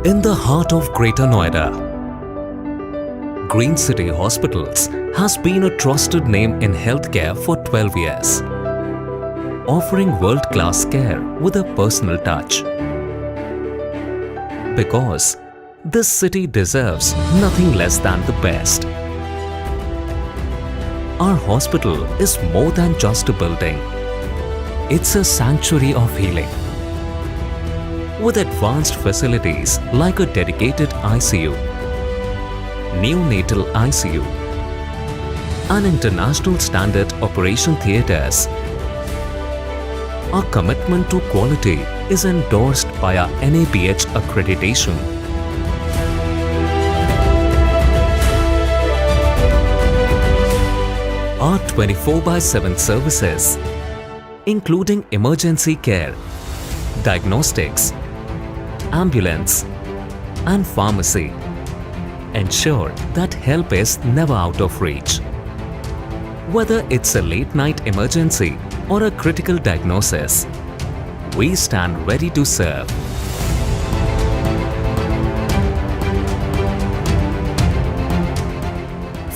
In the heart of Greater Noida, Green City Hospitals has been a trusted name in healthcare for 12 years, offering world-class care with a personal touch. Because this city deserves nothing less than the best. Our hospital is more than just a building. It's a sanctuary of healing. With advanced facilities like a dedicated ICU, neonatal ICU, and international standard operation theatres, our commitment to quality is endorsed by our NABH accreditation. Our 24/7 services, including emergency care, diagnostics, ambulance, and pharmacy, ensure that help is never out of reach. Whether it's a late-night emergency or a critical diagnosis, we stand ready to serve.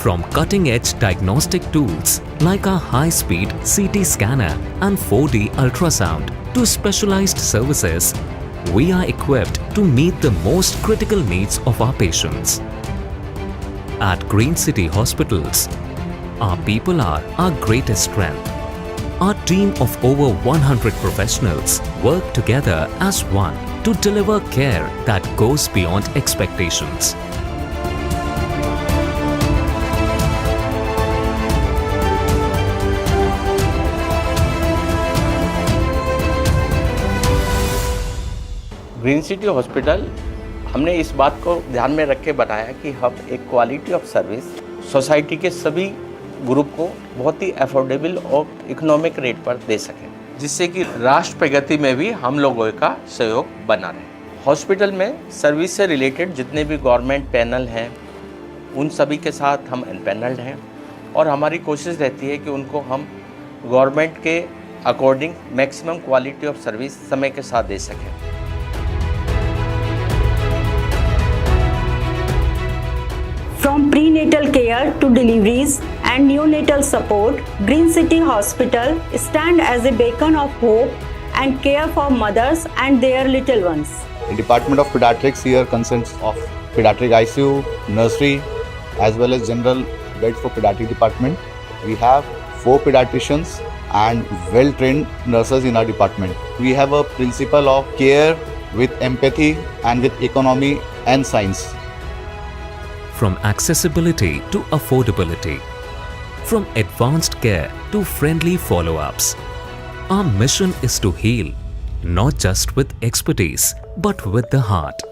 From cutting-edge diagnostic tools like our high-speed CT scanner and 4D ultrasound to specialized services, we are equipped to meet the most critical needs of our patients. At Green City Hospitals, our people are our greatest strength. Our team of over 100 professionals work together as one to deliver care that goes beyond expectations. Green city hospital हमने इस बात को ध्यान में रख के बनाया कि हम एक क्वालिटी ऑफ सर्विस सोसाइटी के सभी ग्रुप को बहुत ही अफोर्डेबल और इकोनॉमिक रेट पर दे सकें, जिससे कि राष्ट्र प्रगति में भी हम लोगों का सहयोग बना रहे। हॉस्पिटल में सर्विस से रिलेटेड जितने भी गवर्नमेंट पैनल हैं उन सभी के साथ हम एनपैनल्ड हैं और हमारी कोशिश रहती है कि उनको हम गवर्नमेंट के according maximum quality of service समय के साथ दे सकें। From prenatal care to deliveries and neonatal support, Green City Hospital stand as a beacon of hope and care for mothers and their little ones. The Department of Pediatrics here consists of pediatric ICU, nursery, as well as general bed for pediatric department. We have 4 pediatricians and well-trained nurses in our department. We have a principle of care with empathy and with economy and science. From accessibility to affordability, from advanced care to friendly follow-ups, our mission is to heal, not just with expertise, but with the heart.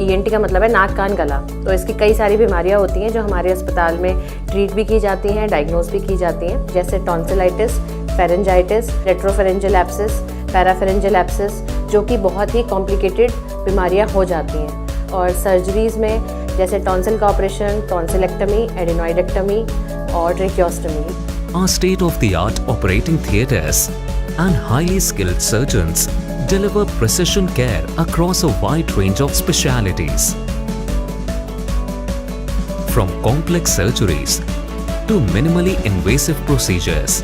ENT का मतलब है नाक कान गला, तो इसकी कई सारी बीमारियां होती हैं जो हमारे अस्पताल में ट्रीट भी की जाती हैं, डायग्नोज भी की जाती हैं, जैसे टॉन्सिलाइटिस, फेरेंजाइटिस, रेट्रोफेरेंजियल एब्सिस, पैराफेरेंजियल एब्सिस, जो कि बहुत ही कॉम्प्लिकेटेड बीमारियां हो जाती हैं। और सर्जरीज में जैसे टॉन्सिल का ऑपरेशन, टॉन्सिलेक्टमी, एडिनोइडेक्टमी और tracheostomy. Our state-of-the-art operating theatres and highly skilled surgeons deliver precision care across a wide range of specialities. From complex surgeries to minimally invasive procedures.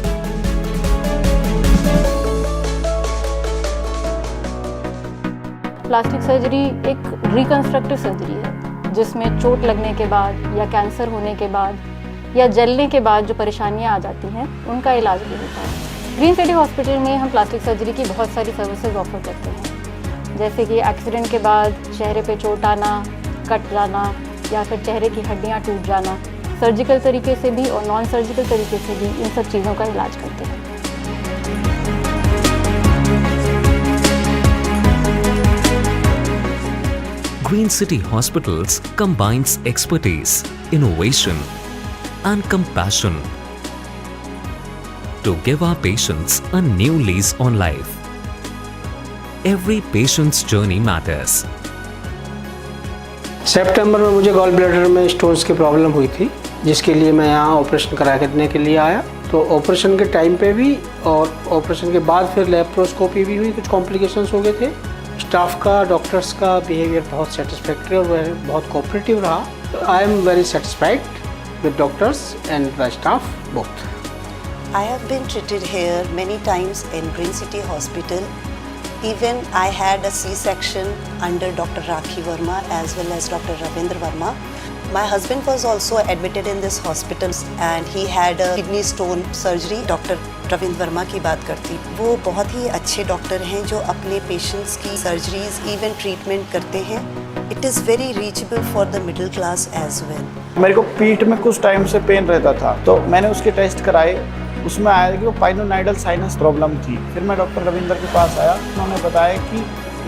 Plastic surgery एक reconstructive surgery है जिसमें चोट लगने के बाद या cancer होने के बाद या जलने के बाद जो परेशानियां आ जाती हैं उनका इलाज भी होता है। ग्रीन सिटी हॉस्पिटल में हम प्लास्टिक सर्जरी की बहुत सारी सर्विसेज ऑफर करते हैं, जैसे कि एक्सीडेंट के बाद चेहरे पे चोट आना, कट जाना या फिर चेहरे की हड्डियाँ टूट जाना, सर्जिकल तरीके से भी और नॉन सर्जिकल तरीके से भी इन सब चीज़ों का इलाज करते हैं। Green City Hospitals combines expertise, innovation, and compassion to give our patients a new lease on life. Every patient's journey matters. सितंबर में मुझे गॉल ब्लैडर में स्टोन्स की प्रॉब्लम हुई थी, जिसके लिए मैं यहाँ ऑपरेशन कराने के लिए आया। तो ऑपरेशन के टाइम पे भी और ऑपरेशन के बाद फिर लेप्रोस्कोपी भी हुई, कुछ कॉम्प्लिकेशंस हो गए थे। स्टाफ का, डॉक्टर्स का बिहेवियर बहुत सेटिस्फैक्ट्री और वह बहुत कोऑपरेटिव रहा। I am very satisfied with doctors and the staff both. I have been treated here many times in Green City Hospital. Even I had a C-section under Dr. Rakhi Verma as well as Dr. Ravindra Verma. My husband was also admitted in this hospital and he had a kidney stone surgery. Dr. Ravindra Verma की बात करती, वो बहुत ही अच्छे doctor हैं जो अपने patients की सर्जरीज इवन ट्रीटमेंट करते हैं। It is very reachable for the middle class as well. मेरे को पीठ में कुछ टाइम से पेन रहता था, तो मैंने उसके टेस्ट कराए, उसमें आया कि वो पाइनोनाइडल साइनस प्रॉब्लम थी। फिर मैं डॉक्टर रविंदर के पास आया, उन्होंने बताया कि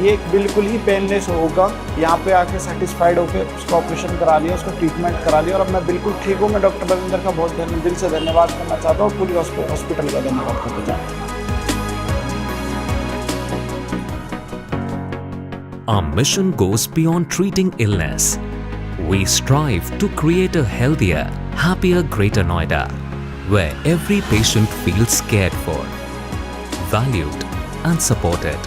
ये बिल्कुल ही पेनलेस होगा। यहाँ पे आके सेटिस्फाइड होकर उसका ऑपरेशन करा लिया, उसका ट्रीटमेंट करा लिया और अब मैं बिल्कुल ठीक हूँ। मैं डॉक्टर रविंदर का बहुत दिल से धन्यवाद करना चाहता हूँ, पूरी हॉस्पिटल का धन्यवाद करना चाहता हूँ। Our mission goes beyond treating illness. We strive to create a healthier, happier Greater Noida, where every patient feels cared for, valued and supported.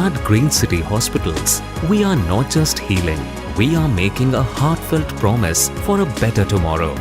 At Green City Hospitals, we are not just healing, we are making a heartfelt promise for a better tomorrow.